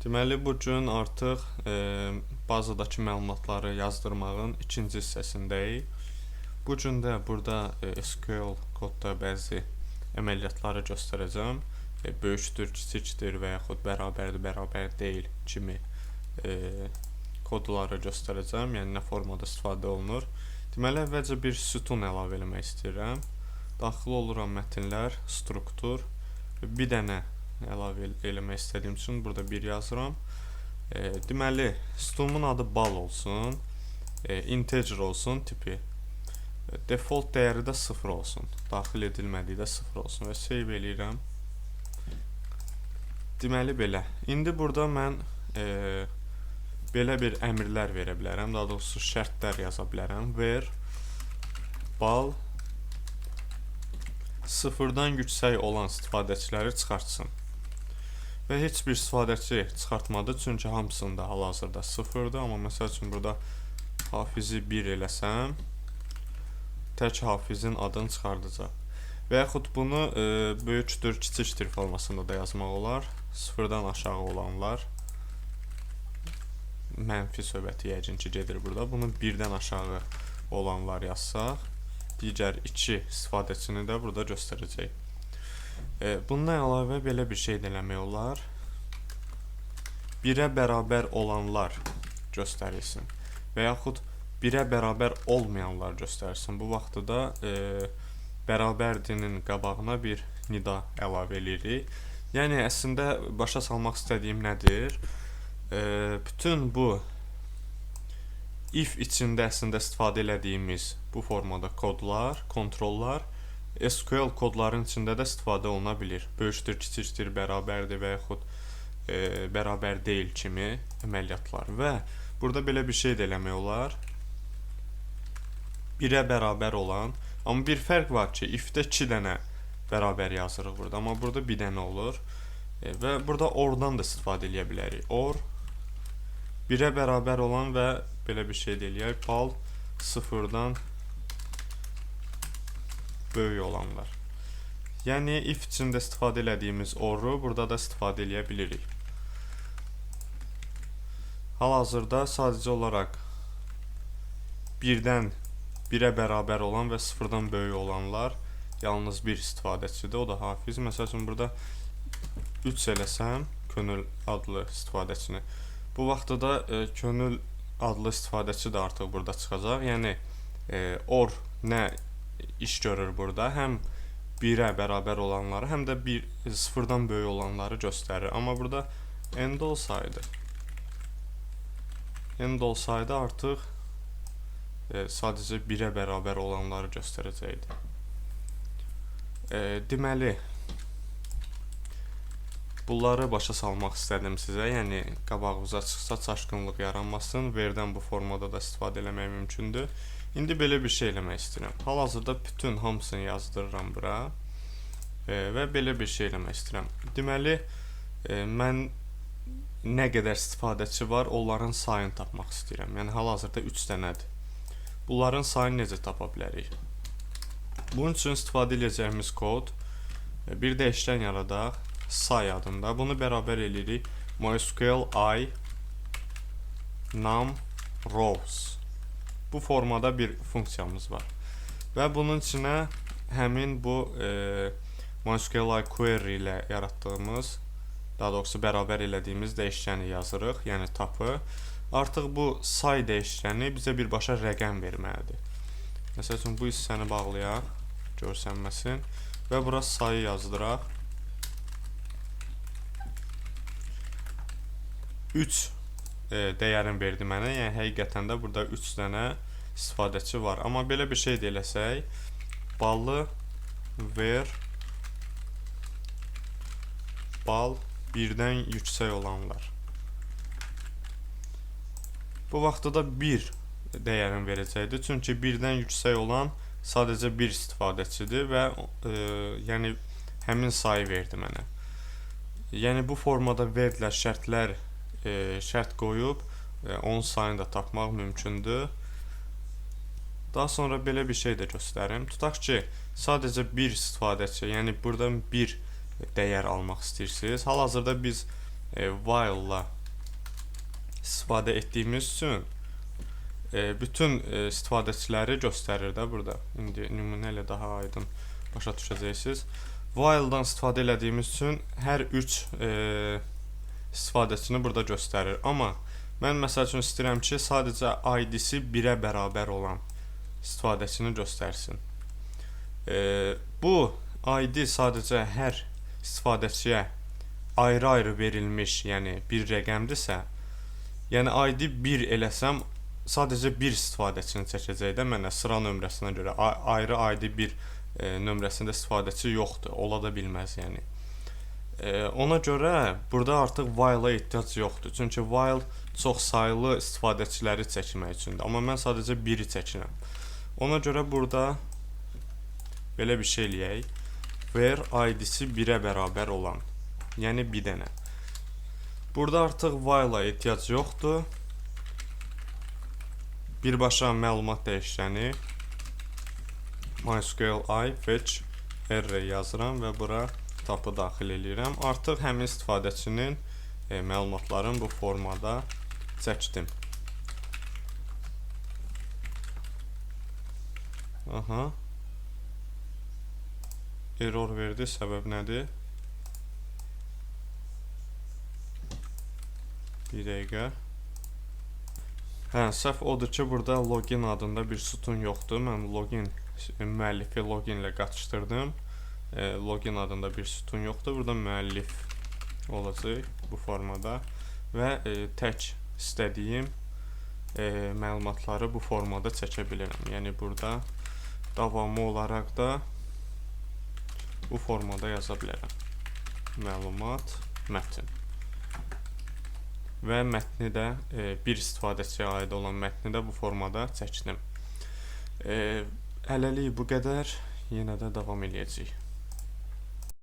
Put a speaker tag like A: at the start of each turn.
A: Deməli, bu gün artıq bazadakı məlumatları yazdırmağın ikinci hissəsindəyik. Bu gün də burada SQL kodda bəzi əməliyyatları göstərəcəm. Böyükdür, kiçikdir və yaxud bərabərdir, bərabər deyil kimi kodları göstərəcəm. Yəni, nə formada istifadə olunur. Deməli, əvvəlcə bir sütun əlavə eləmək istəyirəm. Daxil oluram mətinlər, struktur. Bir dənə əlavə eləmək istədiyim üçün burada 1 yazıram. Deməli, sütunumun adı bal olsun, integer olsun tipi. Default dəyəri də 0 olsun. Daxil edilmədiyi də 0 olsun və save eləyirəm. Deməli, belə. İndi burada mən belə bir əmrlər verə bilərəm. Daha doğrusu şərtlər yaza bilərəm. Where bal 0-dan yüksək olan istifadəçiləri çıxartsın. Və heç bir istifadəçi çıxartmadı, çünki hamısında hal-hazırda 0-dır. Amma məsəl üçün burada hafizi 1 eləsəm, tək hafizin adını çıxardacaq. Və yaxud bunu böyükdür, kiçikdir formasında da yazmaq olar. 0-dan aşağı olanlar mənfi söhbəti yəqin ki gedir burada. Bunu 1-dən aşağı olanlar yazsaq, digər 2 istifadəçini də burada göstərəcək. Bundan əlavə belə bir şey də eləmək olar. 1-ə bərabər olanlar göstərilsin və yaxud 1-ə bərabər olmayanlar göstərilsin. Bu vaxtda da bərabərdinin qabağına bir nida əlavə edirik. Yəni, əslində başa salmaq istədiyim nədir? Bütün bu if içində əslində istifadə elədiyimiz bu formada kodlar, kontrollar SQL kodların içində də istifadə oluna bilir. Böyükdür, kiçikdir, bərabərdir və yaxud bərabər deyil kimi əməliyyatlar. Və burada belə bir şey də eləmək olar. 1-ə bərabər olan, amma bir fərq var ki, if-də 2 dənə bərabər yazırıq burada, amma burada 1 dənə olur. Və burada or-dan da istifadə edə bilərik. Or 1-ə bərabər olan və belə bir şey də eləyək. Bal 0-dan böyük olanlar. Yəni, if içində istifadə elədiyimiz or-u burada da istifadə eləyə bilirik. Hal-hazırda sadəcə olaraq 1-dən 1-ə bərabər olan və 0-dan böyük olanlar yalnız bir istifadəçidir, o da hafiz. Məsəl üçün, burada 3 eləsəm, könül adlı istifadəçini. Bu vaxtda da könül adlı istifadəçi də artıq burada çıxacaq. Yəni, or nə iş görür burada? Həm 1-ə bərabər olanları, həm də 0-dan böyük olanları göstərir. Amma burada end olsaydı artıq sadəcə 1-ə bərabər olanları göstərəcəkdi. Deməli, bunları başa salmaq istədim sizə. Yəni, qabağınıza çıxsa çaşqınlıq yaranmasın. Where-dən bu formada da istifadə eləmək mümkündür. İndi belə bir şey eləmək istəyirəm. Hal-hazırda bütün hamısını yazdırıram bura və belə bir şey eləmək istəyirəm. Deməli, mən nə qədər istifadəçi var, onların sayını tapmaq istəyirəm. Yəni, hal-hazırda 3 dənədir. Bunların sayını necə tapa bilərik? Bunun üçün istifadə edəcəyimiz kod, bir dəyişkən yaradaq, say adında. Bunu bərabər eləyirik. MySQL I num rows. Bu formada bir funksiyamız var. Və bunun içinə həmin bu MySQL query ilə yaratdığımız, daha doğrusu bərabər elədiyimiz dəyişkəni yazırıq, yəni tapı. Artıq bu say dəyişkəni bizə birbaşa rəqəm verməlidir. Məsəl üçün, bu hissəni bağlayaq, görsənməsin və bura sayı yazdıraq. 3 dəyərin verdi mənə, yəni həqiqətən də burada 3 dənə istifadəçi var. Amma belə bir şey də eləsək, balı where bal 1-dən yüksək olanlar. Bu vaxtda da 1 dəyərin verəcəkdir. Çünki 1-dən yüksək olan sadəcə bir istifadəçidir və yəni həmin sayı verdi mənə. Yəni, bu formada verdilər şərtlər, şərt qoyub onun sayını da tapmaq mümkündür. Daha sonra belə bir şey də göstərim. Tutaq ki, sadəcə bir istifadəçi, yəni buradan bir dəyər almaq istəyirsiniz. Hal-hazırda biz while-la istifadə etdiyimiz üçün bütün istifadəçiləri göstərir də burada. İndi nümunə ilə daha aydın başa düşəcəksiniz. While-dan istifadə elədiyimiz üçün hər 3 istifadəçini burada göstərir. Amma mən məsəl üçün istəyirəm ki, sadəcə ID-si 1-ə bərabər olan istifadəçini göstərsin. Bu ID sadəcə hər istifadəçiyə ayrı-ayrı verilmiş, yəni bir rəqəmdirsə, yəni ID 1 eləsəm, sadəcə bir istifadəçini çəkəcək də mənə sıra nömrəsinə görə. Ayrı ID 1 nömrəsində istifadəçi yoxdur, ola da bilməz yəni. Ona görə burada artıq while-a ehtiyac yoxdur. Çünki while çox saylı istifadəçiləri çəkmək üçündür. Amma mən sadəcə 1-i çəkirəm. Ona görə burada belə bir şey eləyək. Where ID-si 1-ə bərabər olan, yəni bir dənə. Burada artıq while-a ehtiyac yoxdur. Birbaşa məlumat dəyişəni MySQL I fetch array yazıram və bura tapı daxil edirəm. Artıq həmin istifadəçinin məlumatlarını bu formada çəkdim. Aha. Error verdi. Səbəb nədir? Bir dəqiqə. Səhv odur ki, burada login adında bir sütun yoxdur. Mən login müəllifi login ilə qatışdırdım. Login adında bir sütun yoxdur. Burada müəllif olacaq bu formada və tək istədiyim məlumatları bu formada çəkə bilirəm. Yəni burada davamı olaraq da bu formada yaza bilərəm. Məlumat, mətn. Və mətni də bir istifadəçiyə aid olan mətni də bu formada çəkdim. Hələlik bu qədər. Yenə də davam eləyəcəyik.